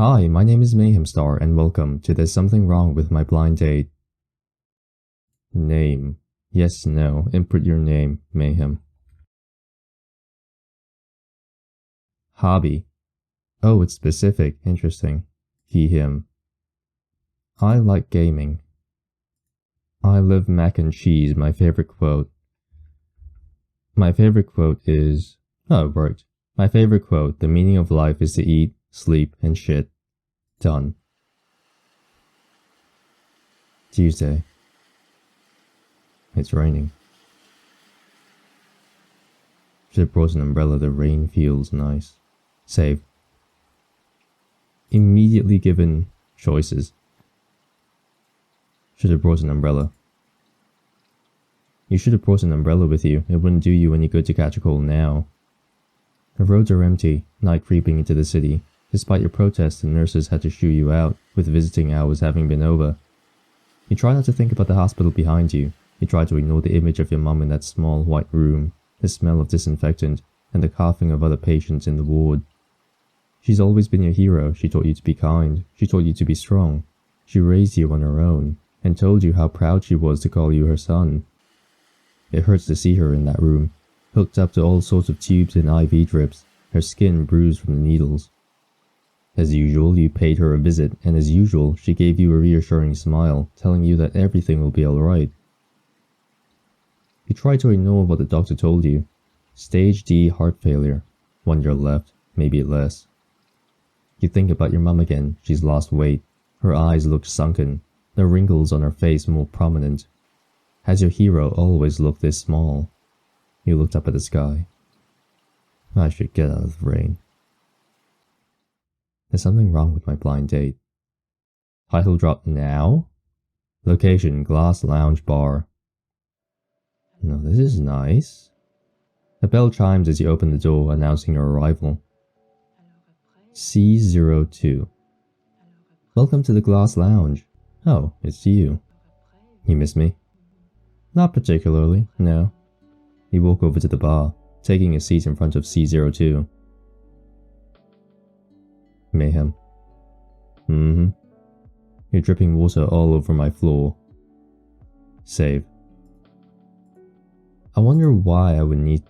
Hi, my name is Mayhemstar and welcome to There's Something Wrong with My Blind Date. Name. Yes, no. Input your name, Mayhem. Hobby. Oh, it's specific. Interesting. He, him. I like gaming. I love mac and cheese, my favorite quote. My favorite quote is... Oh, it worked. My favorite quote, the meaning of life is to eat, sleep, and shit. Done. Tuesday. It's raining. Should have brought an umbrella, the rain feels nice. Save. Immediately given choices. Should have brought an umbrella. You should have brought an umbrella with you, it wouldn't do you any good to catch a cold now. The roads are empty, night creeping into the city. Despite your protest, the nurses had to shoo you out, with visiting hours having been over. You try not to think about the hospital behind you. You try to ignore the image of your mum in that small white room, the smell of disinfectant, and the coughing of other patients in the ward. She's always been your hero. She taught you to be kind. She taught you to be strong. She raised you on her own, and told you how proud she was to call you her son. It hurts to see her in that room, hooked up to all sorts of tubes and IV drips, her skin bruised from the needles. As usual, you paid her a visit, and as usual, she gave you a reassuring smile, telling you that everything will be alright. You try to ignore what the doctor told you. Stage D heart failure. 1 year left, maybe less. You think about your mum again. She's lost weight. Her eyes look sunken, the wrinkles on her face more prominent. Has your hero always looked this small? You looked up at the sky. I should get out of the rain. There's something wrong with my blind date. Title drop now? Location, glass lounge bar. No, this is nice. A bell chimes as you open the door, announcing your arrival. C02. Welcome to the glass lounge. Oh, it's you. You miss me? Not particularly, no. You walk over to the bar, taking a seat in front of C02. Mayhem. You're dripping water all over my floor. Save. I wonder why I would need...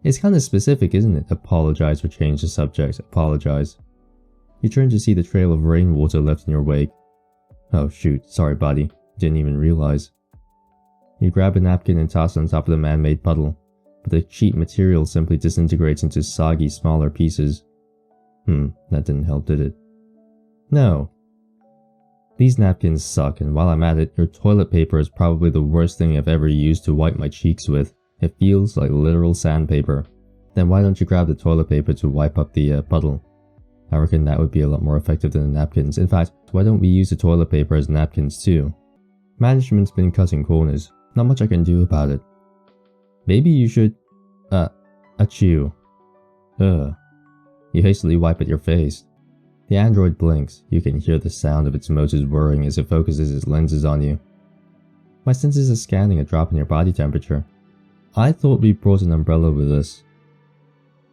It's kind of specific, isn't it? Apologize or change the subject. Apologize. You turn to see the trail of rainwater left in your wake. Oh shoot, sorry buddy. Didn't even realize. You grab a napkin and toss it on top of the man-made puddle, but the cheap material simply disintegrates into soggy, smaller pieces. That didn't help, did it? No. These napkins suck, and while I'm at it, your toilet paper is probably the worst thing I've ever used to wipe my cheeks with. It feels like literal sandpaper. Then why don't you grab the toilet paper to wipe up the puddle? I reckon that would be a lot more effective than the napkins. In fact, why don't we use the toilet paper as napkins too? Management's been cutting corners. Not much I can do about it. Maybe you should... achoo. Ugh. You hastily wipe at your face. The android blinks. You can hear the sound of its motors whirring as it focuses its lenses on you. My senses are scanning a drop in your body temperature. I thought we brought an umbrella with us.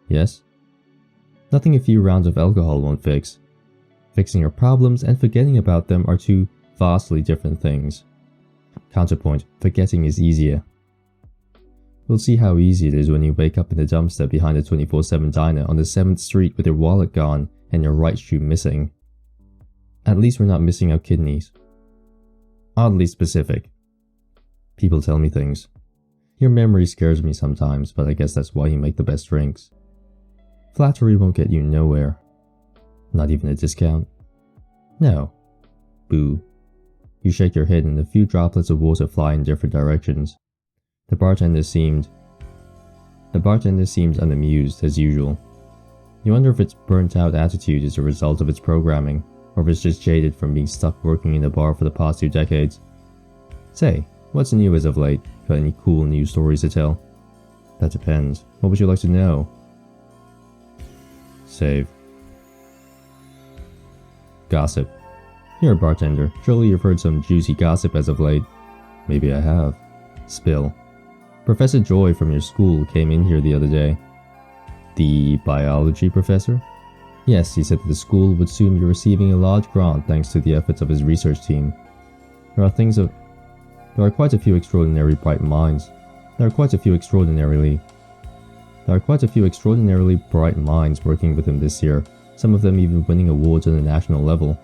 Yes? Nothing a few rounds of alcohol won't fix. Fixing your problems and forgetting about them are two vastly different things. Counterpoint, forgetting is easier. We'll see how easy it is when you wake up in the dumpster behind a 24/7 diner on the 7th Street with your wallet gone and your right shoe missing. At least we're not missing our kidneys. Oddly specific. People tell me things. Your memory scares me sometimes, but I guess that's why you make the best drinks. Flattery won't get you nowhere. Not even a discount? No. Boo. You shake your head and a few droplets of water fly in different directions. The bartender seemed unamused as usual. You wonder if its burnt-out attitude is a result of its programming, or if it's just jaded from being stuck working in a bar for the past 2 decades. Say, what's new as of late? Got any cool news stories to tell? That depends. What would you like to know? Save. Gossip. You're a bartender. Surely you've heard some juicy gossip as of late. Maybe I have. Spill. Professor Joy from your school came in here the other day. The biology professor? Yes, he said that the school would soon be receiving a large grant thanks to the efforts of his research team. There are quite a few extraordinarily bright minds. There are quite a few extraordinarily bright minds working with him this year, some of them even winning awards on a national level.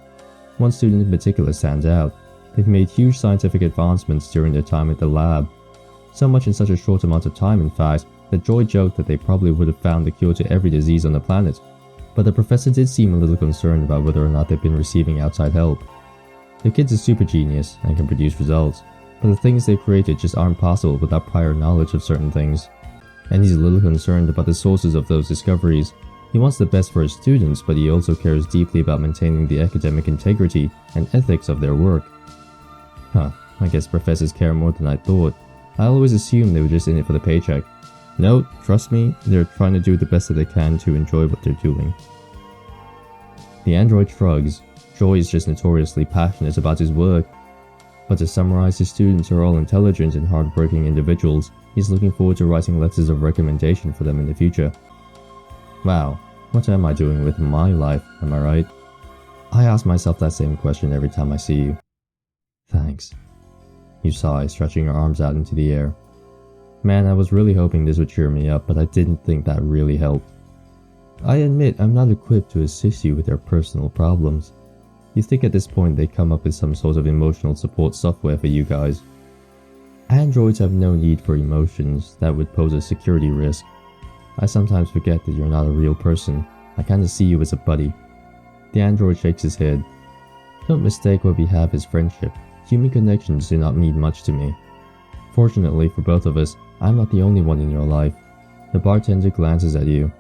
One student in particular stands out. They've made huge scientific advancements during their time at the lab. So much in such a short amount of time, in fact, that Joy joked that they probably would have found the cure to every disease on the planet. But the professor did seem a little concerned about whether or not they've been receiving outside help. The kid's a super genius and can produce results, but the things they've created just aren't possible without prior knowledge of certain things. And he's a little concerned about the sources of those discoveries. He wants the best for his students, but he also cares deeply about maintaining the academic integrity and ethics of their work. I guess professors care more than I thought. I always assumed they were just in it for the paycheck. No, trust me, they're trying to do the best that they can to enjoy what they're doing. The android shrugs. Joy is just notoriously passionate about his work. But to summarize, his students are all intelligent and hard-working individuals. He's looking forward to writing letters of recommendation for them in the future. Wow, what am I doing with my life, am I right? I ask myself that same question every time I see you. Thanks. You sigh, stretching your arms out into the air. Man, I was really hoping this would cheer me up, but I didn't think that really helped. I admit I'm not equipped to assist you with your personal problems. You think at this point they'd come up with some sort of emotional support software for you guys. Androids have no need for emotions. That would pose a security risk. I sometimes forget that you're not a real person. I kinda see you as a buddy. The android shakes his head. Don't mistake what we have as friendship. Human connections do not mean much to me. Fortunately for both of us, I'm not the only one in your life. The bartender glances at you.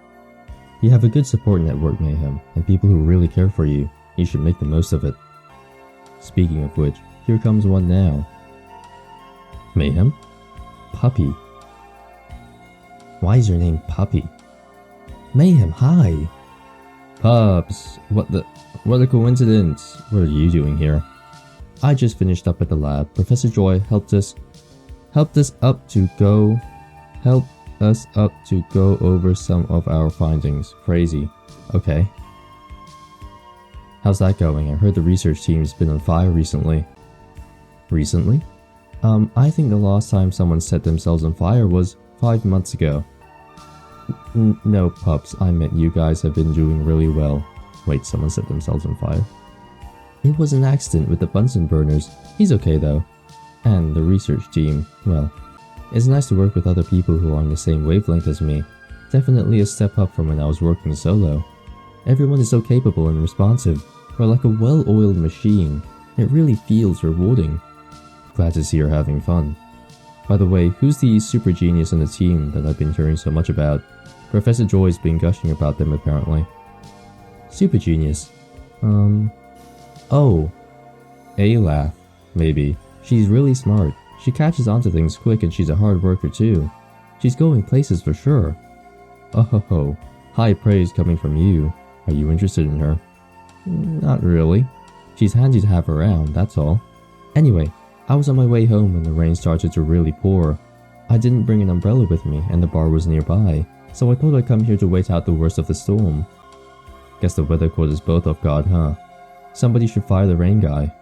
You have a good support network, Mayhem, and people who really care for you. You should make the most of it. Speaking of which, here comes one now. Mayhem? Puppy. Why is your name Puppy? Mayhem, hi! Pups, what a coincidence. What are you doing here? I just finished up at the lab. Professor Joy helped us up to go over some of our findings. Crazy. Okay. How's that going? I heard the research team's been on fire recently. Recently? I think the last time someone set themselves on fire was 5 months ago. No, pups, I meant you guys have been doing really well. Wait, someone set themselves on fire? It was an accident with the Bunsen burners. He's okay though. And the research team, well, it's nice to work with other people who are on the same wavelength as me. Definitely a step up from when I was working solo. Everyone is so capable and responsive. We're like a well-oiled machine. It really feels rewarding. Glad to see you're having fun. By the way, who's the super genius on the team that I've been hearing so much about? Professor Joy's been gushing about them apparently. Super genius? Oh. Alaf, maybe. She's really smart. She catches on to things quick and she's a hard worker too. She's going places for sure. Oh ho ho. High praise coming from you. Are you interested in her? Not really. She's handy to have around, that's all. Anyway, I was on my way home when the rain started to really pour. I didn't bring an umbrella with me and the bar was nearby, so I thought I'd come here to wait out the worst of the storm. Guess the weather caught us both off guard, huh? Somebody should fire the rain guy.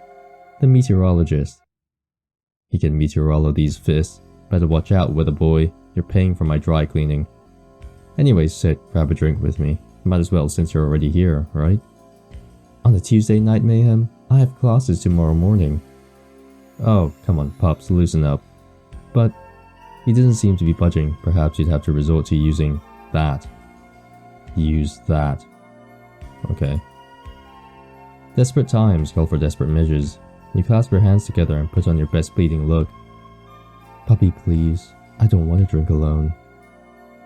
The meteorologist. He can meteorologize these fists. Better watch out, weather boy. You're paying for my dry cleaning. Anyway, sit, grab a drink with me. Might as well since you're already here, right? On a Tuesday night, Mayhem? I have classes tomorrow morning. Oh, come on, pups, loosen up. But he doesn't seem to be budging. Perhaps you'd have to resort to using that. Use that. Okay. Desperate times call for desperate measures. You clasp your hands together and put on your best bleeding look. Puppy, please. I don't want to drink alone.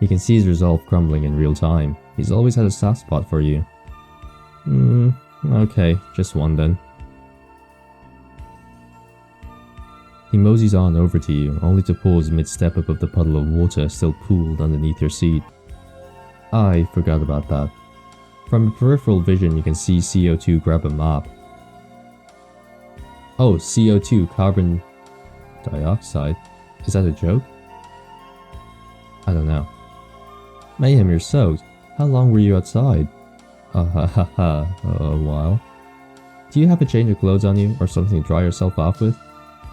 You can see his resolve crumbling in real time. He's always had a soft spot for you. Okay, just one then. He moseys on over to you, only to pause mid-step above the puddle of water still pooled underneath your seat. I forgot about that. From your peripheral vision, you can see CO2 grab a mop. Oh, CO2, carbon dioxide. Is that a joke? I don't know. Mayhem, you're soaked. How long were you outside? Ha ha ha, a while. Do you have a change of clothes on you, or something to dry yourself off with?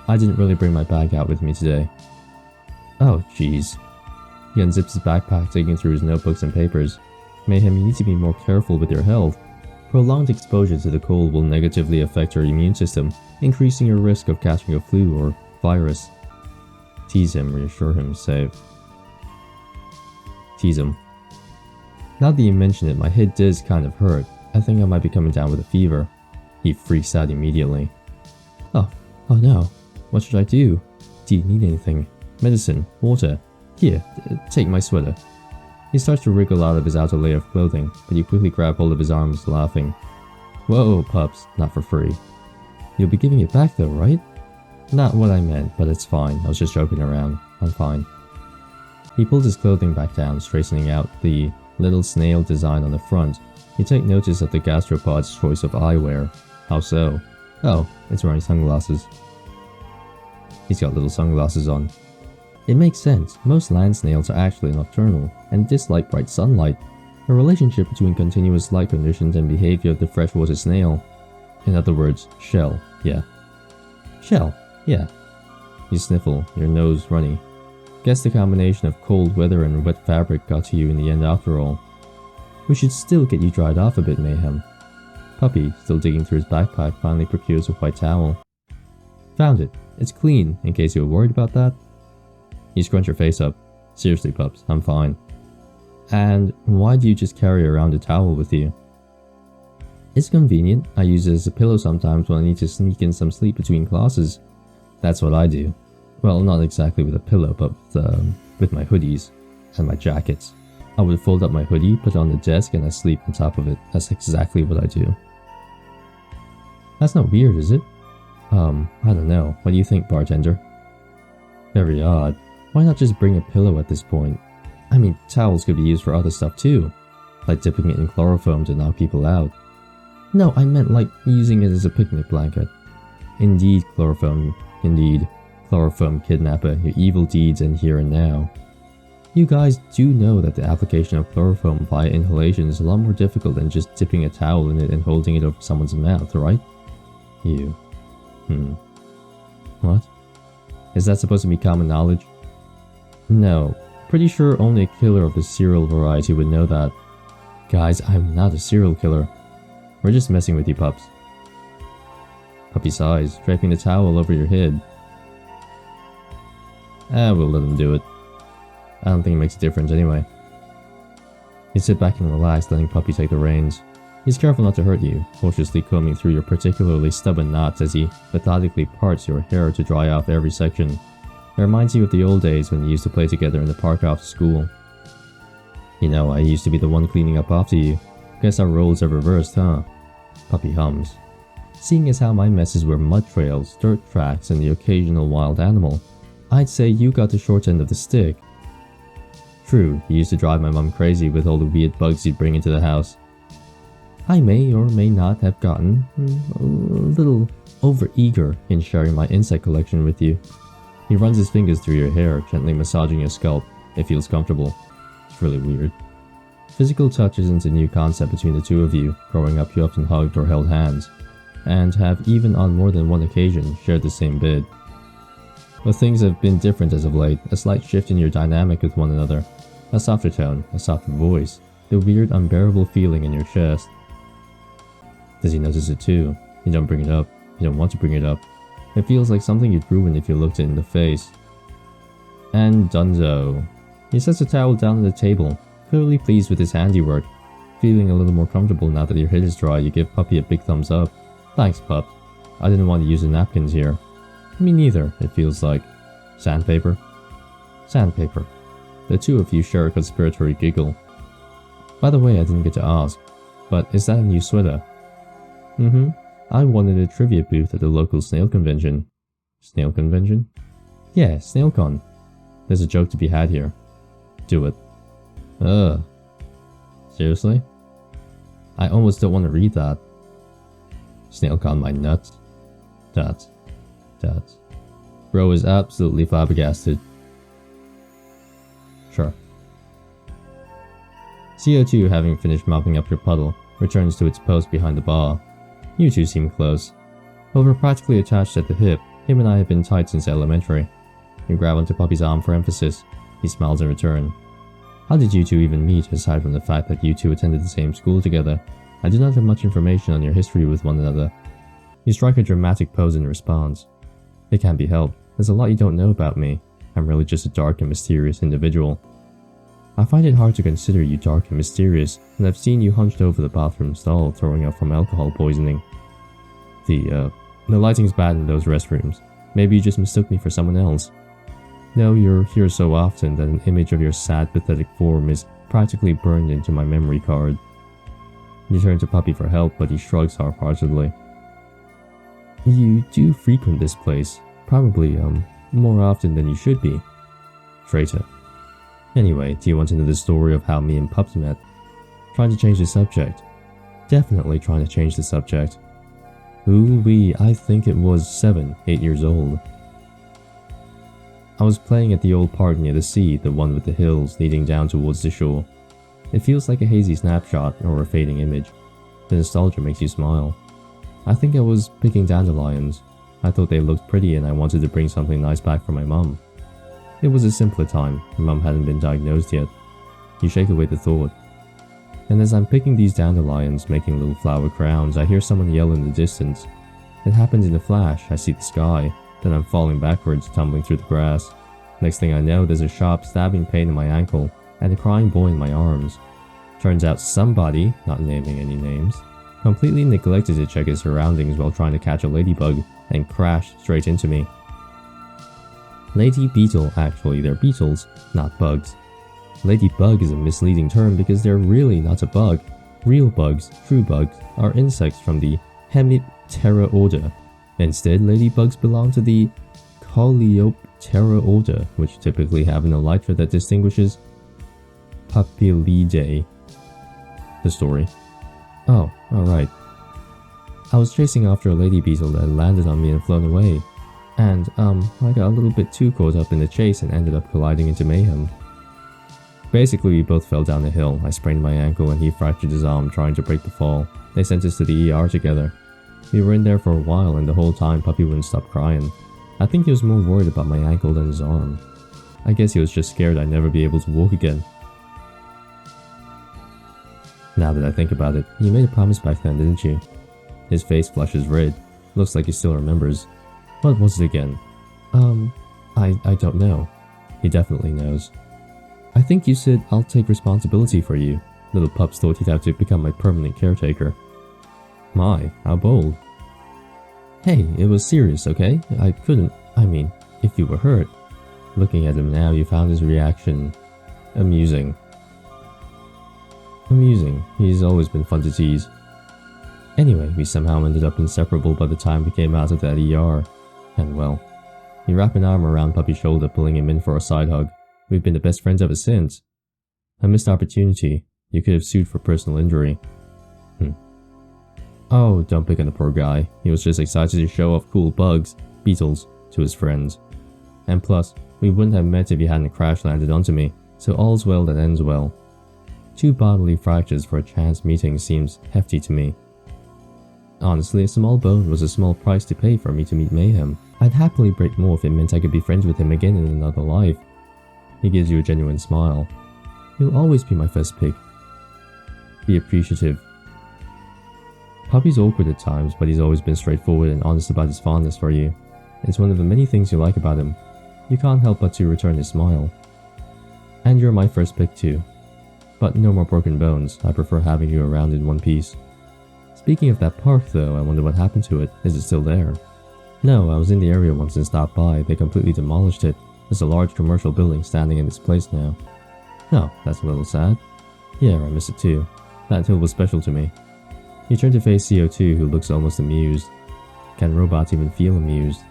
I didn't really bring my bag out with me today. Oh, jeez. He unzips his backpack, digging through his notebooks and papers. Mayhem, you need to be more careful with your health. Prolonged exposure to the cold will negatively affect your immune system, increasing your risk of catching a flu or virus. Tease him, reassure him, say. Tease him. Now that you mention it, my head does kind of hurt. I think I might be coming down with a fever. He freaks out immediately. Oh no. What should I do? Do you need anything? Medicine? Water? Here, take my sweater. He starts to wriggle out of his outer layer of clothing, but you quickly grab hold of his arms, laughing. Whoa, pups, not for free. You'll be giving it back though, right? Not what I meant, but it's fine. I was just joking around. I'm fine. He pulls his clothing back down, straightening out the little snail design on the front. You take notice of the gastropod's choice of eyewear. How so? Oh, it's wearing sunglasses. He's got little sunglasses on. It makes sense. Most land snails are actually nocturnal and dislike bright sunlight, a relationship between continuous light conditions and behavior of the freshwater snail. In other words, shell, yeah. Shell, yeah. You sniffle, your nose runny. Guess the combination of cold weather and wet fabric got to you in the end after all. We should still get you dried off a bit, Mayhem. Puppy, still digging through his backpack, finally procures a white towel. Found it. It's clean, in case you were worried about that. You scrunch your face up. Seriously, pups, I'm fine. And why do you just carry around a towel with you? It's convenient. I use it as a pillow sometimes when I need to sneak in some sleep between classes. That's what I do. Well, not exactly with a pillow, but with my hoodies and my jackets. I would fold up my hoodie, put it on the desk, and I sleep on top of it. That's exactly what I do. That's not weird, is it? I don't know. What do you think, bartender? Very odd. Why not just bring a pillow at this point? I mean, towels could be used for other stuff too, like dipping it in chloroform to knock people out. No, I meant like using it as a picnic blanket. Indeed, chloroform. Indeed. Chloroform kidnapper, your evil deeds end here and now. You guys do know that the application of chloroform via inhalation is a lot more difficult than just dipping a towel in it and holding it over someone's mouth, right? You. What? Is that supposed to be common knowledge? No. Pretty sure only a killer of the serial variety would know that. Guys, I'm not a serial killer. We're just messing with you, pups. Puppy sighs, draping the towel over your head. We'll let him do it. I don't think it makes a difference anyway. You sit back and relax, letting Puppy take the reins. He's careful not to hurt you, cautiously combing through your particularly stubborn knots as he methodically parts your hair to dry off every section. It reminds you of the old days when you used to play together in the park after school. You know, I used to be the one cleaning up after you. Guess our roles are reversed, huh? Puppy hums. Seeing as how my messes were mud trails, dirt tracks, and the occasional wild animal, I'd say you got the short end of the stick. True, you used to drive my mum crazy with all the weird bugs you'd bring into the house. I may or may not have gotten a little over-eager in sharing my insect collection with you. He runs his fingers through your hair, gently massaging your scalp. It feels comfortable. It's really weird. Physical touch isn't a new concept between the two of you. Growing up, you often hugged or held hands, and have even on more than one occasion shared the same bed. But things have been different as of late, a slight shift in your dynamic with one another. A softer tone, a softer voice, the weird unbearable feeling in your chest. Does he notice it too? You don't bring it up. You don't want to bring it up. It feels like something you'd ruin if you looked it in the face. And dunzo. He sets a towel down on the table, clearly pleased with his handiwork. Feeling a little more comfortable now that your head is dry, you give Puppy a big thumbs up. Thanks, pup. I didn't want to use the napkins here. Me neither, it feels like. Sandpaper? Sandpaper. The two of you share a conspiratory giggle. By the way, I didn't get to ask, but is that a new sweater? I won at a trivia booth at the local snail convention. Snail convention? Yeah, SnailCon. There's a joke to be had here. Do it. Seriously? I almost don't want to read that. SnailCon my nuts. That. Bro is absolutely flabbergasted. Sure. CO2 having finished mopping up your puddle, returns to its post behind the bar. You two seem close. While we're practically attached at the hip, him and I have been tight since elementary. You grab onto Puppy's arm for emphasis. He smiles in return. How did you two even meet, aside from the fact that you two attended the same school together? I do not have much information on your history with one another. You strike a dramatic pose in response. It can't be helped. There's a lot you don't know about me. I'm really just a dark and mysterious individual. I find it hard to consider you dark and mysterious, and I've seen you hunched over the bathroom stall throwing up from alcohol poisoning. The lighting's bad in those restrooms. Maybe you just mistook me for someone else. No, you're here so often that an image of your sad, pathetic form is practically burned into my memory card. You turn to Puppy for help, but he shrugs half-heartedly. You do frequent this place, probably, more often than you should be. Traitor. Anyway, do you want to know the story of how me and Pups met? Trying to change the subject. Definitely trying to change the subject. Ooh-wee, I think it was 7, 8 years old. I was playing at the old park near the sea, the one with the hills leading down towards the shore. It feels like a hazy snapshot or a fading image. The nostalgia makes you smile. I think I was picking dandelions. I thought they looked pretty and I wanted to bring something nice back for my mum. It was a simpler time. My mum hadn't been diagnosed yet. You shake away the thought. And as I'm picking these dandelions, making little flower crowns, I hear someone yell in the distance. It happens in a flash. I see the sky. Then I'm falling backwards, tumbling through the grass. Next thing I know, there's a sharp stabbing pain in my ankle and a crying boy in my arms. Turns out somebody, not naming any names, completely neglected to check his surroundings while trying to catch a ladybug and crashed straight into me. Lady beetle, actually, they're beetles, not bugs. Ladybug is a misleading term because they're really not a bug. Real bugs, true bugs, are insects from the Hemiptera order. Instead, ladybugs belong to the Coleoptera order, which typically have an elytra that distinguishes Papilidae. The story. Oh, alright. I was chasing after a lady beetle that landed on me and flown away. And, I got a little bit too caught up in the chase and ended up colliding into Mayhem. Basically, we both fell down the hill. I sprained my ankle and he fractured his arm trying to break the fall. They sent us to the ER together. We were in there for a while and the whole time Puppy wouldn't stop crying. I think he was more worried about my ankle than his arm. I guess he was just scared I'd never be able to walk again. Now that I think about it, you made a promise back then, didn't you? His face flushes red. Looks like he still remembers. What was it again? I don't know. He definitely knows. I think you said I'll take responsibility for you. Little Pups thought he'd have to become my permanent caretaker. My, how bold. Hey, it was serious, okay? I couldn't, if you were hurt. Looking at him now, you found his reaction amusing. He's always been fun to tease. Anyway, we somehow ended up inseparable by the time we came out of that ER. And well, you wrap an arm around Puppy's shoulder, pulling him in for a side hug. We've been the best friends ever since. A missed opportunity. You could have sued for personal injury. Oh, don't pick on the poor guy. He was just excited to show off cool bugs, beetles, to his friends. And plus, we wouldn't have met if he hadn't crash landed onto me, so all's well that ends well. 2 bodily fractures for a chance meeting seems hefty to me. Honestly, a small bone was a small price to pay for me to meet Mayhem. I'd happily break more if it meant I could be friends with him again in another life. He gives you a genuine smile. You'll always be my first pick. Be appreciative. Puppy's awkward at times, but he's always been straightforward and honest about his fondness for you. It's one of the many things you like about him. You can't help but to return his smile. And you're my first pick too. But no more broken bones. I prefer having you around in one piece. Speaking of that park though, I wonder what happened to it. Is it still there? No, I was in the area once and stopped by. They completely demolished it. There's a large commercial building standing in its place now. Oh, that's a little sad. Yeah, I miss it too. That hill was special to me. You turn to face CO2, who looks almost amused. Can robots even feel amused?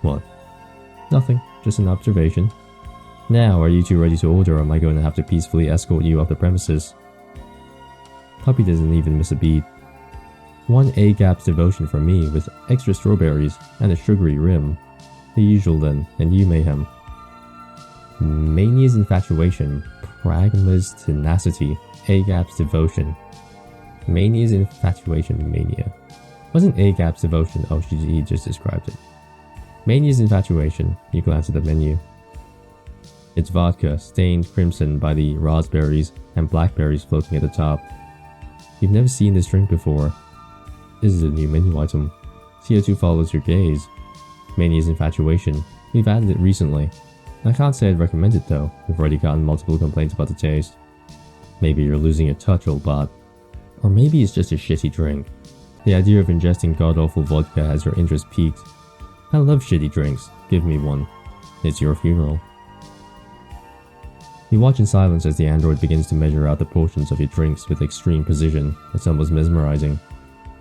What? Nothing, just an observation. Now, are you two ready to order, or am I going to have to peacefully escort you off the premises? Puppy doesn't even miss a beat. 1 A-Gap's devotion for me, with extra strawberries and a sugary rim. The usual then, and you, Mayhem. Mania's infatuation, pragma's tenacity, A-Gap's devotion. Mania is infatuation mania. Wasn't A-Gap's devotion? Oh, he just described it. Mania is infatuation. You glance at the menu. It's vodka, stained crimson by the raspberries and blackberries floating at the top. You've never seen this drink before. This is a new menu item. CO2 follows your gaze. Mania is infatuation. We've added it recently. I can't say I'd recommend it though. We've already gotten multiple complaints about the taste. Maybe you're losing your touch, old bot. Or maybe it's just a shitty drink. The idea of ingesting god-awful vodka has your interest piqued. I love shitty drinks. Give me one. It's your funeral. You watch in silence as the android begins to measure out the portions of your drinks with extreme precision. It's almost mesmerizing.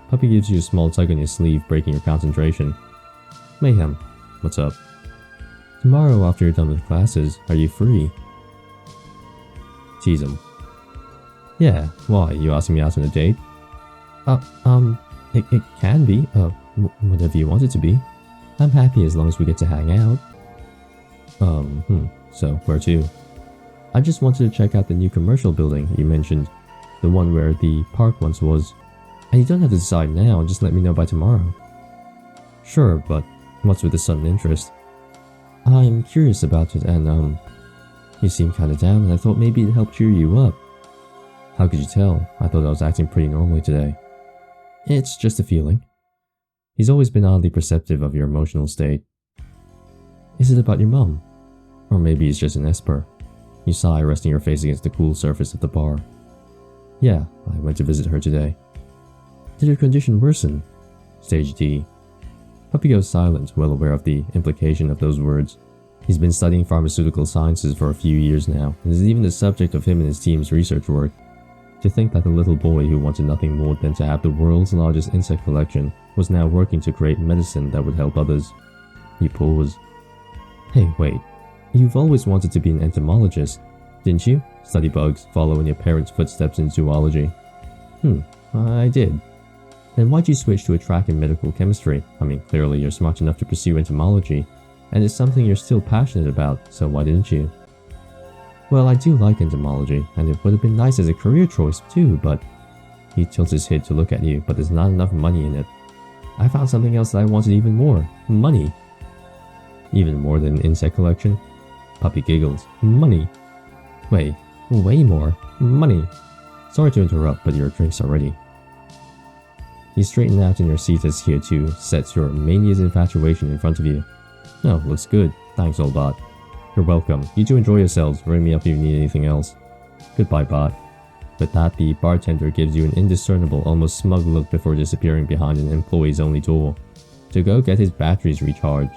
Puppy gives you a small tug on your sleeve, breaking your concentration. Mayhem, what's up? Tomorrow after you're done with classes, are you free? Tease him. Yeah, why? You asking me out on a date? It can be, whatever you want it to be. I'm happy as long as we get to hang out. So where to? I just wanted to check out the new commercial building you mentioned. The one where the park once was. And you don't have to decide now, just let me know by tomorrow. Sure, but what's with the sudden interest? I'm curious about it and you seem kinda down and I thought maybe it'd help cheer you up. How could you tell? I thought I was acting pretty normally today. It's just a feeling. He's always been oddly perceptive of your emotional state. Is it about your mum? Or maybe it's just an esper. You sigh, resting your face against the cool surface of the bar. Yeah, I went to visit her today. Did her condition worsen? Stage D. Puppy goes silent, well aware of the implication of those words. He's been studying pharmaceutical sciences for a few years now, and is even the subject of him and his team's research work. To think that the little boy who wanted nothing more than to have the world's largest insect collection was now working to create medicine that would help others. You pause. Hey, wait. You've always wanted to be an entomologist, didn't you? Study bugs, follow in your parents' footsteps in zoology. I did. Then why'd you switch to a track in medical chemistry? I mean, clearly you're smart enough to pursue entomology, and it's something you're still passionate about, so why didn't you? Well, I do like entomology, and it would have been nice as a career choice too, but... He tilts his head to look at you, but there's not enough money in it. I found something else that I wanted even more. Money. Even more than an insect collection? Puppy giggles. Money. Wait, way more. Money. Sorry to interrupt, but your drinks are ready. You straighten out in your seat as CO2 sets your mania's infatuation in front of you. Oh, looks good. Thanks, old bot. You're welcome. You two enjoy yourselves. Ring me up if you need anything else. Goodbye, bot. With that, the bartender gives you an indiscernible, almost smug look before disappearing behind an employee's only door. To go get his batteries recharged.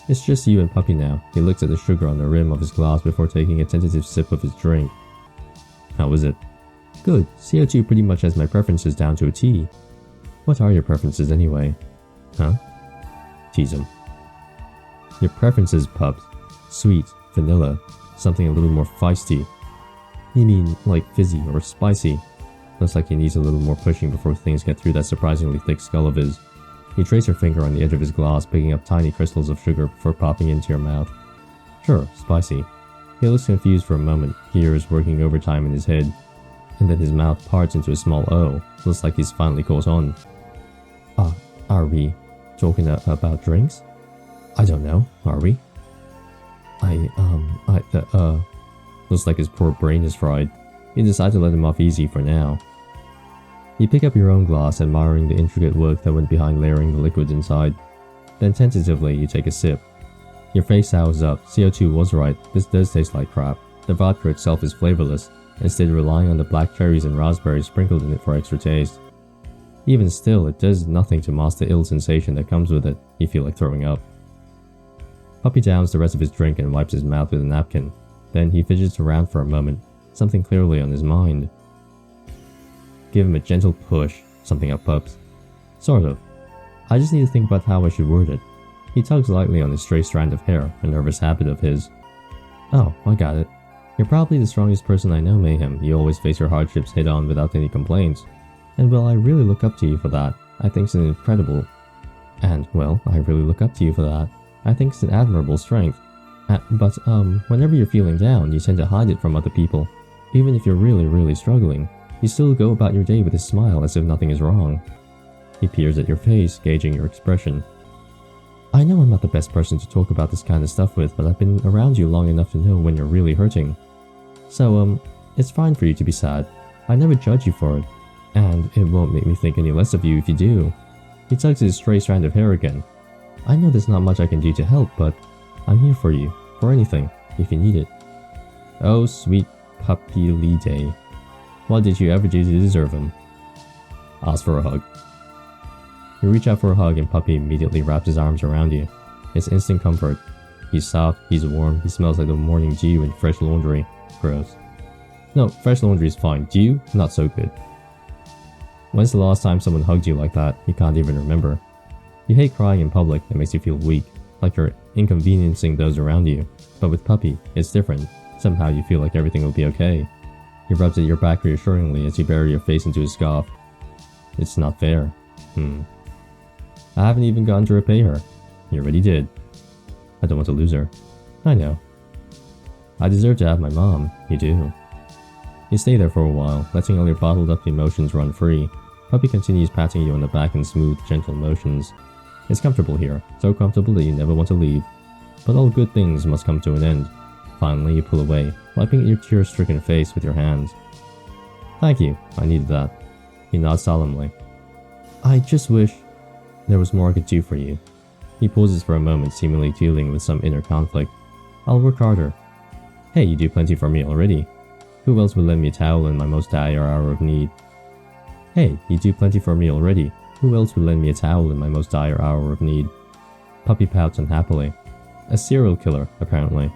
It's just you and Puppy now. He looks at the sugar on the rim of his glass before taking a tentative sip of his drink. How is it? Good. CO2 pretty much has my preferences down to a T. What are your preferences anyway? Huh? Tease him. Your preferences, pups. Sweet, vanilla, something a little more feisty. You mean like fizzy or spicy? Looks like he needs a little more pushing before things get through that surprisingly thick skull of his. You trace your finger on the edge of his glass, picking up tiny crystals of sugar before popping into your mouth. Sure, spicy. He looks confused for a moment, gears working overtime in his head, and then his mouth parts into a small O. Looks like he's finally caught on. Are we talking about drinks? I don't know, are we? Looks like his poor brain is fried. You decide to let him off easy for now. You pick up your own glass, admiring the intricate work that went behind layering the liquids inside. Then tentatively, you take a sip. Your face sours up. CO2 was right, this does taste like crap. The vodka itself is flavorless, instead relying on the black cherries and raspberries sprinkled in it for extra taste. Even still, it does nothing to mask the ill sensation that comes with it. You feel like throwing up. Puppy downs the rest of his drink and wipes his mouth with a napkin. Then he fidgets around for a moment, something clearly on his mind. Give him a gentle push, something up pups. Sort of. I just need to think about how I should word it. He tugs lightly on his stray strand of hair, a nervous habit of his. Oh, I got it. You're probably the strongest person I know, Mayhem. You always face your hardships head on without any complaints. And well, I really look up to you for that. I think it's an incredible... And, well, I really look up to you for that. I think it's an admirable strength. But whenever you're feeling down, you tend to hide it from other people, even if you're really, really struggling. You still go about your day with a smile as if nothing is wrong. He peers at your face, gauging your expression. I know I'm not the best person to talk about this kind of stuff with, but I've been around you long enough to know when you're really hurting. So, it's fine for you to be sad. I never judge you for it. And it won't make me think any less of you if you do. He tugs his stray strand of hair again. I know there's not much I can do to help, but I'm here for you. For anything, if you need it. Oh, sweet puppy Lee Day. What did you ever do to deserve him? Ask for a hug. You reach out for a hug and Puppy immediately wraps his arms around you. It's instant comfort. He's soft, he's warm, he smells like the morning dew and fresh laundry. Gross. No, fresh laundry is fine. Dew, not so good. When's the last time someone hugged you like that? You can't even remember. You hate crying in public, it makes you feel weak, like you're inconveniencing those around you. But with Puppy, it's different. Somehow you feel like everything will be okay. He rubs at your back reassuringly as you bury your face into his scarf. It's not fair. I haven't even gotten to repay her. You already did. I don't want to lose her. I know. I deserve to have my mom. You do. You stay there for a while, letting all your bottled up emotions run free. Puppy continues patting you on the back in smooth, gentle motions. It's comfortable here, so comfortable that you never want to leave. But all good things must come to an end. Finally, you pull away, wiping at your tear-stricken face with your hands. Thank you, I needed that. He nods solemnly. I just wish there was more I could do for you. He pauses for a moment, seemingly dealing with some inner conflict. I'll work harder. Hey, you do plenty for me already. Who else would lend me a towel in my most dire hour of need? Hey, you do plenty for me already. Who else would lend me a towel in my most dire hour of need? Puppy pouts unhappily. A serial killer, apparently.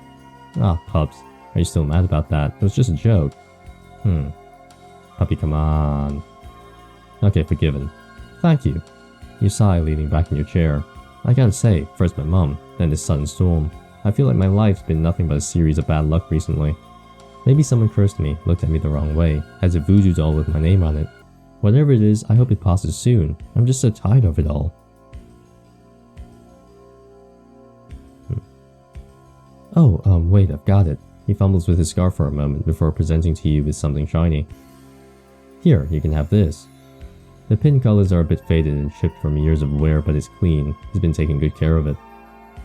Ah, pups. Are you still mad about that? It was just a joke. Puppy, come on. Okay, forgiven. Thank you. You sigh, leaning back in your chair. I gotta say, first my mum, then this sudden storm. I feel like my life's been nothing but a series of bad luck recently. Maybe someone cursed me, looked at me the wrong way, has a voodoo doll with my name on it. Whatever it is, I hope it passes soon. I'm just so tired of it all. Oh, wait, I've got it. He fumbles with his scarf for a moment before presenting to you with something shiny. Here, you can have this. The pin colors are a bit faded and chipped from years of wear, but it's clean. He's been taking good care of it.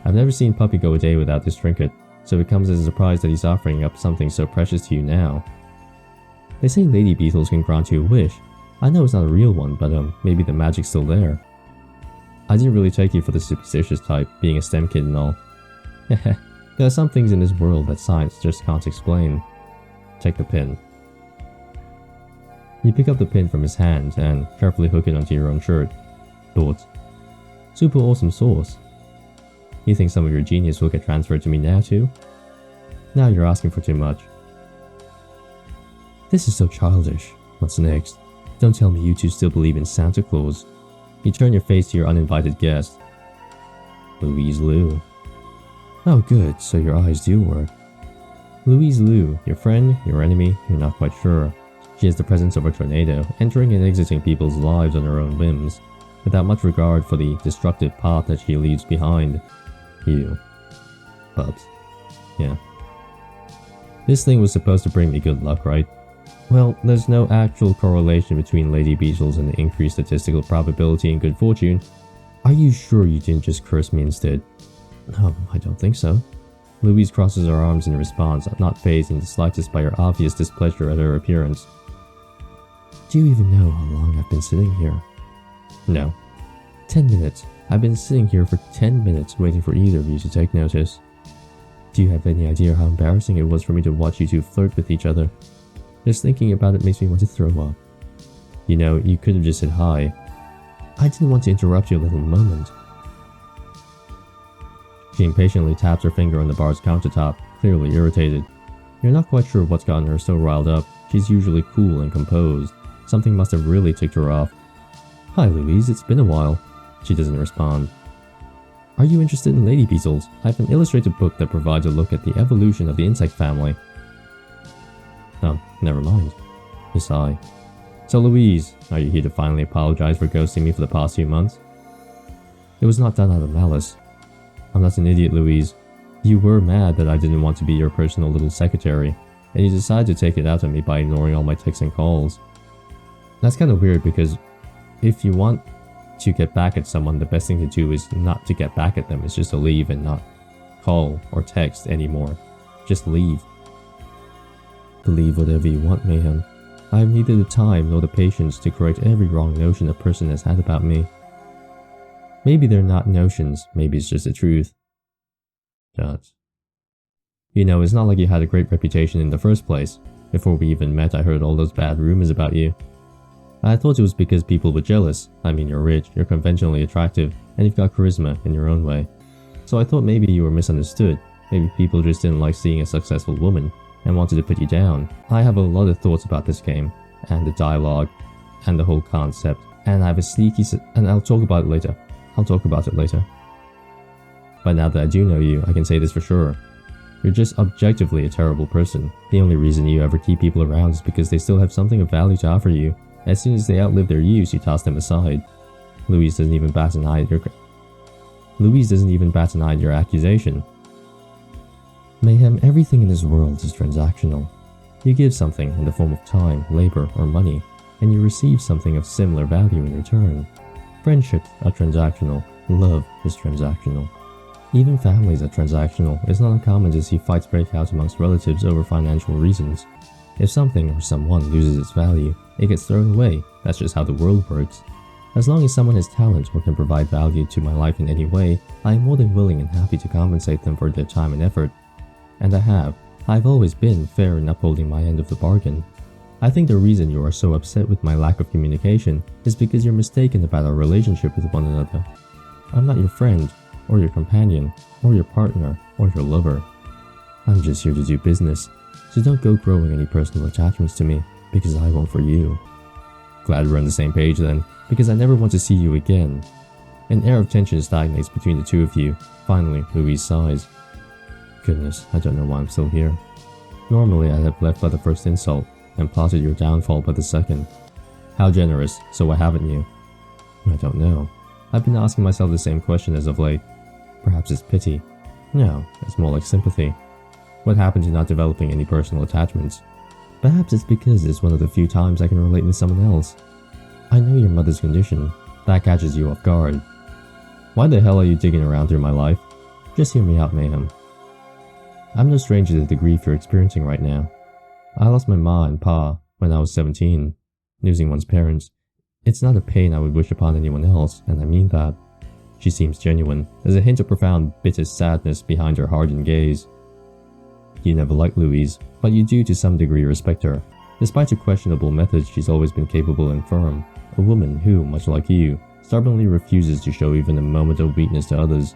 I've never seen Puppy go a day without this trinket, so it comes as a surprise that he's offering up something so precious to you now. They say lady beetles can grant you a wish. I know it's not a real one, but maybe the magic's still there. I didn't really take you for the superstitious type, being a STEM kid and all. Heh. There are some things in this world that science just can't explain. Take the pin. You pick up the pin from his hand and carefully hook it onto your own shirt. Thoughts? Super awesome sauce. You think some of your genius will get transferred to me now too? Now you're asking for too much. This is so childish. What's next? Don't tell me you two still believe in Santa Claus. You turn your face to your uninvited guest. Louise Lu. Oh good, so your eyes do work. Louise Lu, your friend, your enemy, you're not quite sure. She has the presence of a tornado, entering and exiting people's lives on her own whims, without much regard for the destructive path that she leaves behind. You. Pups. Yeah. This thing was supposed to bring me good luck, right? Well, there's no actual correlation between lady beetles and the increased statistical probability in good fortune. Are you sure you didn't just curse me instead? I don't think so. Louise crosses her arms in response, not fazed in the slightest by her obvious displeasure at her appearance. Do you even know how long I've been sitting here? No. 10 minutes. I've been sitting here for 10 minutes waiting for either of you to take notice. Do you have any idea how embarrassing it was for me to watch you two flirt with each other? Just thinking about it makes me want to throw up. You know, you could have just said hi. I didn't want to interrupt your little moment. She impatiently taps her finger on the bar's countertop, clearly irritated. You're not quite sure what's gotten her so riled up. She's usually cool and composed. Something must have really ticked her off. Hi Louise, it's been a while. She doesn't respond. Are you interested in lady beetles? I have an illustrated book that provides a look at the evolution of the insect family. Oh, never mind. You sigh. So Louise, are you here to finally apologize for ghosting me for the past few months? It was not done out of malice. I'm not an idiot, Louise. You were mad that I didn't want to be your personal little secretary, and you decided to take it out on me by ignoring all my texts and calls. That's kind of weird because if you want to get back at someone, the best thing to do is not to get back at them. It's just to leave and not call or text anymore. Just leave. Believe whatever you want, Mayhem. I have neither the time nor the patience to correct every wrong notion a person has had about me. Maybe they're not notions, maybe it's just the truth. Dots. You know, it's not like you had a great reputation in the first place. Before we even met, I heard all those bad rumors about you. I thought it was because people were jealous. I mean, you're rich, you're conventionally attractive, and you've got charisma in your own way. So I thought maybe you were misunderstood. Maybe people just didn't like seeing a successful woman and wanted to put you down. I have a lot of thoughts about this game, and the dialogue, and the whole concept, and I have a sneaky and I'll talk about it later. But now that I do know you, I can say this for sure. You're just objectively a terrible person. The only reason you ever keep people around is because they still have something of value to offer you. As soon as they outlive their use, you toss them aside. Louise doesn't even bat an eye at your accusation. Mayhem, everything in this world is transactional. You give something in the form of time, labor, or money, and you receive something of similar value in return. Friendships are transactional. Love is transactional. Even families are transactional. It's not uncommon to see fights break out amongst relatives over financial reasons. If something or someone loses its value, it gets thrown away. That's just how the world works. As long as someone has talent or can provide value to my life in any way, I am more than willing and happy to compensate them for their time and effort. And I have. I've always been fair in upholding my end of the bargain. I think the reason you are so upset with my lack of communication is because you're mistaken about our relationship with one another. I'm not your friend, or your companion, or your partner, or your lover. I'm just here to do business, so don't go growing any personal attachments to me, because I won't for you. Glad we're on the same page then, because I never want to see you again. An air of tension stagnates between the two of you. Finally, Louise sighs. Goodness, I don't know why I'm still here. Normally I'd have left by the first insult, and plotted your downfall by the second. How generous, so why haven't you? I don't know. I've been asking myself the same question as of late. Perhaps it's pity. No, it's more like sympathy. What happened to not developing any personal attachments? Perhaps it's because it's one of the few times I can relate with someone else. I know your mother's condition. That catches you off guard. Why the hell are you digging around through my life? Just hear me out, Mayhem. I'm no stranger to the grief you're experiencing right now. I lost my ma and pa when I was 17. Losing one's parents, it's not a pain I would wish upon anyone else, and I mean that. She seems genuine. There's a hint of profound, bitter sadness behind her hardened gaze. You never liked Louise, but you do to some degree respect her. Despite her questionable methods, she's always been capable and firm. A woman who, much like you, stubbornly refuses to show even a moment of weakness to others.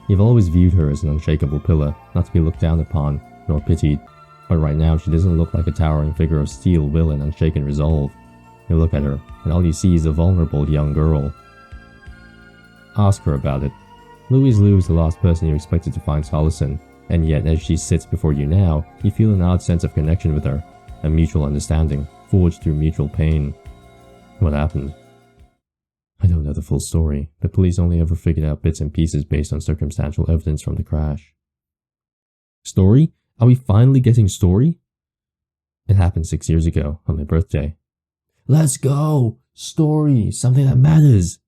You've always viewed her as an unshakable pillar, not to be looked down upon, nor pitied. But right now she doesn't look like a towering figure of steel will and unshaken resolve. You look at her, and all you see is a vulnerable young girl. Ask her about it. Louise Lu is the last person you expected to find solace in, and yet as she sits before you now, you feel an odd sense of connection with her, a mutual understanding, forged through mutual pain. What happened? I don't know the full story. The police only ever figured out bits and pieces based on circumstantial evidence from the crash. Story? Are we finally getting story? It happened 6 years ago, on my birthday. Let's go! Story! Something that matters!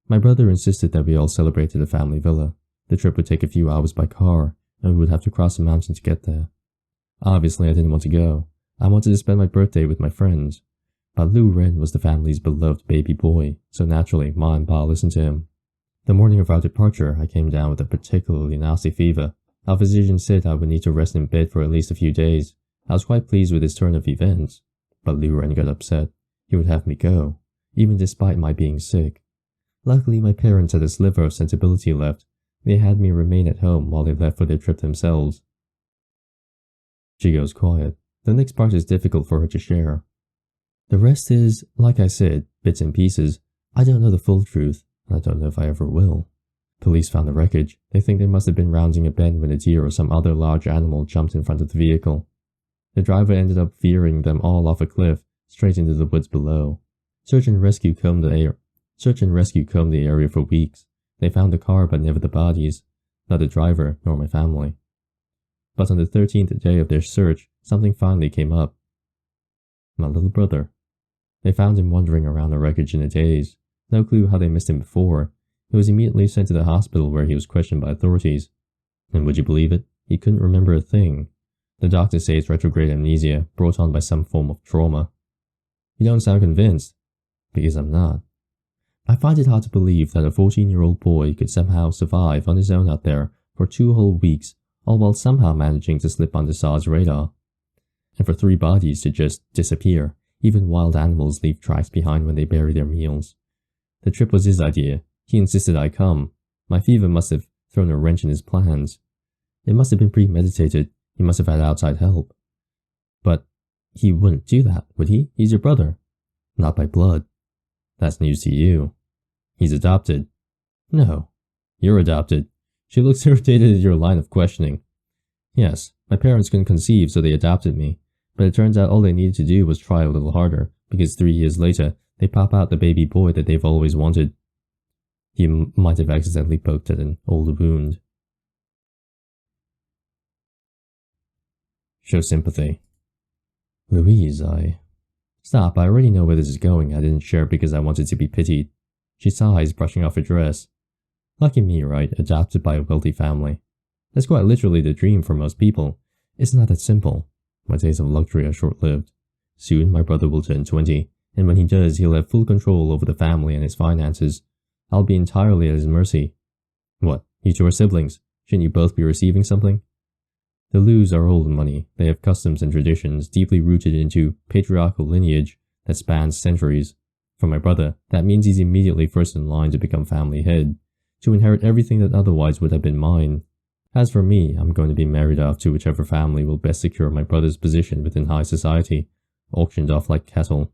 My brother insisted that we all celebrate at a family villa. The trip would take a few hours by car, and we would have to cross a mountain to get there. Obviously, I didn't want to go. I wanted to spend my birthday with my friends. But Lu Ren was the family's beloved baby boy, so naturally, Ma and Pa listened to him. The morning of our departure, I came down with a particularly nasty fever. Our physician said I would need to rest in bed for at least a few days. I was quite pleased with this turn of events. But Lu Ren got upset. He would have me go, even despite my being sick. Luckily, my parents had a sliver of sensibility left. They had me remain at home while they left for their trip themselves. She goes quiet. The next part is difficult for her to share. The rest is, like I said, bits and pieces. I don't know the full truth, and I don't know if I ever will. Police found the wreckage. They think they must have been rounding a bend when a deer or some other large animal jumped in front of the vehicle. The driver ended up veering them all off a cliff, straight into the woods below. Search and rescue combed the area for weeks. They found the car but never the bodies, not the driver nor my family. But on the 13th day of their search, something finally came up. My little brother. They found him wandering around the wreckage in a daze. No clue how they missed him before. He was immediately sent to the hospital where he was questioned by authorities. And would you believe it? He couldn't remember a thing. The doctors say it's retrograde amnesia, brought on by some form of trauma. You don't sound convinced. Because I'm not. I find it hard to believe that a 14-year-old boy could somehow survive on his own out there for 2 whole weeks, all while somehow managing to slip under SARS radar. And for 3 bodies to just disappear. Even wild animals leave tracks behind when they bury their meals. The trip was his idea. He insisted I come. My fever must have thrown a wrench in his plans. It must have been premeditated. He must have had outside help. But he wouldn't do that, would he? He's your brother. Not by blood. That's news to you. He's adopted. No. You're adopted. She looks irritated at your line of questioning. Yes, my parents couldn't conceive, so they adopted me. But it turns out all they needed to do was try a little harder, because 3 years later, they pop out the baby boy that they've always wanted. He might have accidentally poked at an old wound. Show sympathy. Louise, Stop, I already know where this is going. I didn't share because I wanted to be pitied. She sighs, brushing off her dress. Lucky me, right? Adopted by a wealthy family. That's quite literally the dream for most people. It's not that simple. My days of luxury are short-lived. Soon my brother will turn 20, and when he does, he'll have full control over the family and its finances. I'll be entirely at his mercy. What? You 2 are siblings. Shouldn't you both be receiving something? The Lus are old money. They have customs and traditions deeply rooted into patriarchal lineage that spans centuries. For my brother, that means he's immediately first in line to become family head, to inherit everything that otherwise would have been mine. As for me, I'm going to be married off to whichever family will best secure my brother's position within high society, auctioned off like cattle.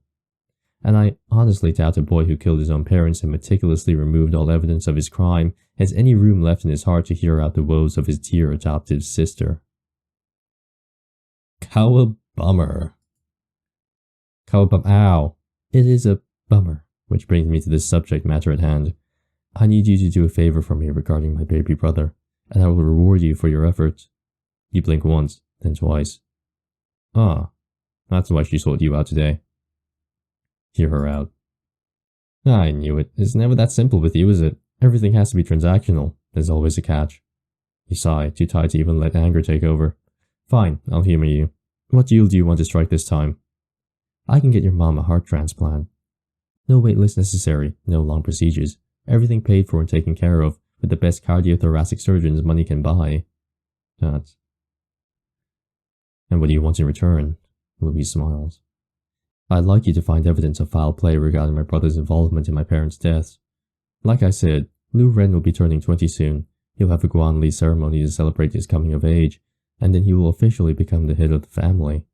And I honestly doubt a boy who killed his own parents and meticulously removed all evidence of his crime has any room left in his heart to hear out the woes of his dear adoptive sister. Cowabummer. Ow. It is a bummer, which brings me to this subject matter at hand. I need you to do a favor for me regarding my baby brother, and I will reward you for your efforts. You blink once, then twice. Ah, that's why she sought you out today. Hear her out. I knew it. It's never that simple with you, is it? Everything has to be transactional. There's always a catch. You sigh, too tired to even let anger take over. Fine, I'll humor you. What deal do you want to strike this time? I can get your mom a heart transplant. No wait list necessary, no long procedures. Everything paid for and taken care of, with the best cardiothoracic surgeons money can buy. That's... And what do you want in return? Louise smiles. I'd like you to find evidence of foul play regarding my brother's involvement in my parents' deaths. Like I said, Lu Ren will be turning 20 soon. He'll have a Guanli ceremony to celebrate his coming of age, and then he will officially become the head of the family.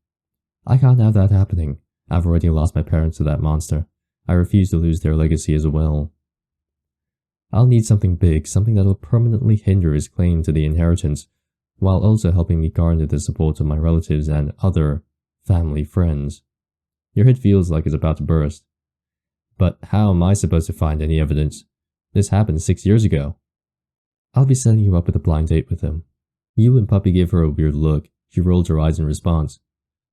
I can't have that happening. I've already lost my parents to that monster. I refuse to lose their legacy as well. I'll need something big, something that'll permanently hinder his claim to the inheritance, while also helping me garner the support of my relatives and other family friends. Your head feels like it's about to burst. But how am I supposed to find any evidence? This happened 6 years ago. I'll be setting you up with a blind date with him. You and Puppy give her a weird look. She rolled her eyes in response.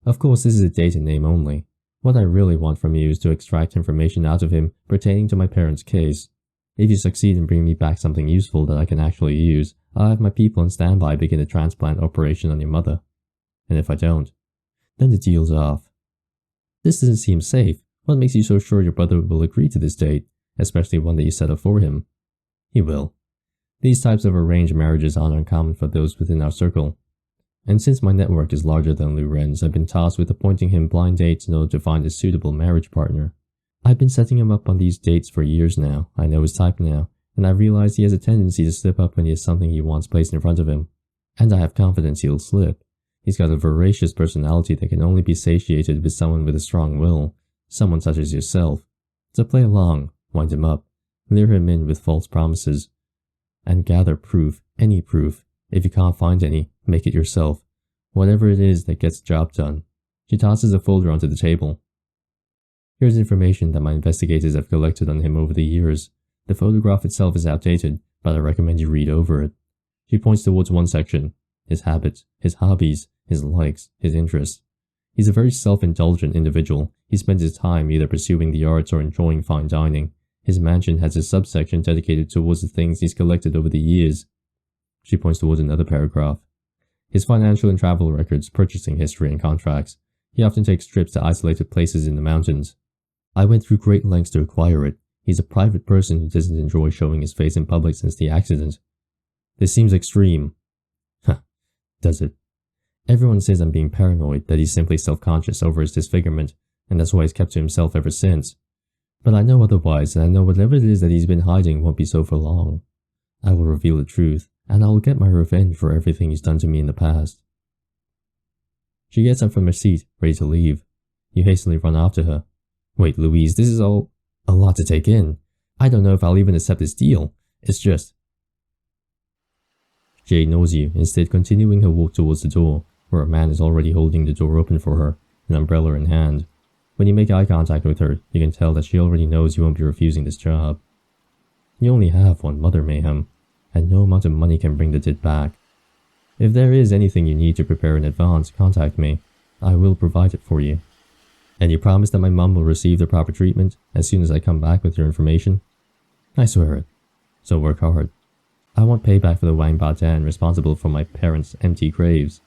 Of course, this is a date in name only. What I really want from you is to extract information out of him pertaining to my parents' case. If you succeed in bringing me back something useful that I can actually use, I'll have my people on standby begin a transplant operation on your mother. And if I don't, then the deal's off. This doesn't seem safe. What makes you so sure your brother will agree to this date, especially one that you set up for him? He will. These types of arranged marriages aren't uncommon for those within our circle. And since my network is larger than Lu Ren's, I've been tasked with appointing him blind dates in order to find a suitable marriage partner. I've been setting him up on these dates for years now. I know his type now, and I've realized he has a tendency to slip up when he has something he wants placed in front of him. And I have confidence he'll slip. He's got a voracious personality that can only be satiated with someone with a strong will, someone such as yourself. So play along, wind him up, lure him in with false promises, and gather proof, any proof. If you can't find any, make it yourself. Whatever it is that gets the job done. She tosses a folder onto the table. Here's information that my investigators have collected on him over the years. The photograph itself is outdated, but I recommend you read over it. She points towards one section. His habits, his hobbies, his likes, his interests. He's a very self-indulgent individual. He spends his time either pursuing the arts or enjoying fine dining. His mansion has a subsection dedicated towards the things he's collected over the years. She points towards another paragraph. His financial and travel records, purchasing history and contracts. He often takes trips to isolated places in the mountains. I went through great lengths to acquire it. He's a private person who doesn't enjoy showing his face in public since the accident. This seems extreme. Huh, does it? Everyone says I'm being paranoid, that he's simply self-conscious over his disfigurement, and that's why he's kept to himself ever since. But I know otherwise, and I know whatever it is that he's been hiding won't be so for long. I will reveal the truth, and I will get my revenge for everything he's done to me in the past. She gets up from her seat, ready to leave. You hastily run after her. Wait, Louise, this is all a lot to take in. I don't know if I'll even accept this deal. It's just... She ignores you, instead continuing her walk towards the door, where a man is already holding the door open for her, an umbrella in hand. When you make eye contact with her, you can tell that she already knows you won't be refusing this job. You only have one mother, Mayhem, and no amount of money can bring the dead back. If there is anything you need to prepare in advance, contact me. I will provide it for you. And you promise that my mum will receive the proper treatment as soon as I come back with your information? I swear it. So work hard. I want payback for the Wang Batan responsible for my parents' empty graves.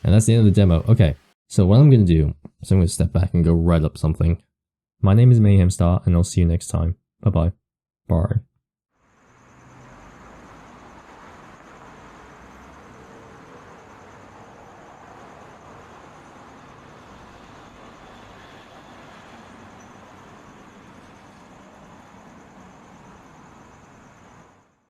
And that's the end of the demo. Okay, so what I'm going to do is I'm going to step back and go write up something. My name is Mayhemstar, and I'll see you next time. Bye-bye. Bye.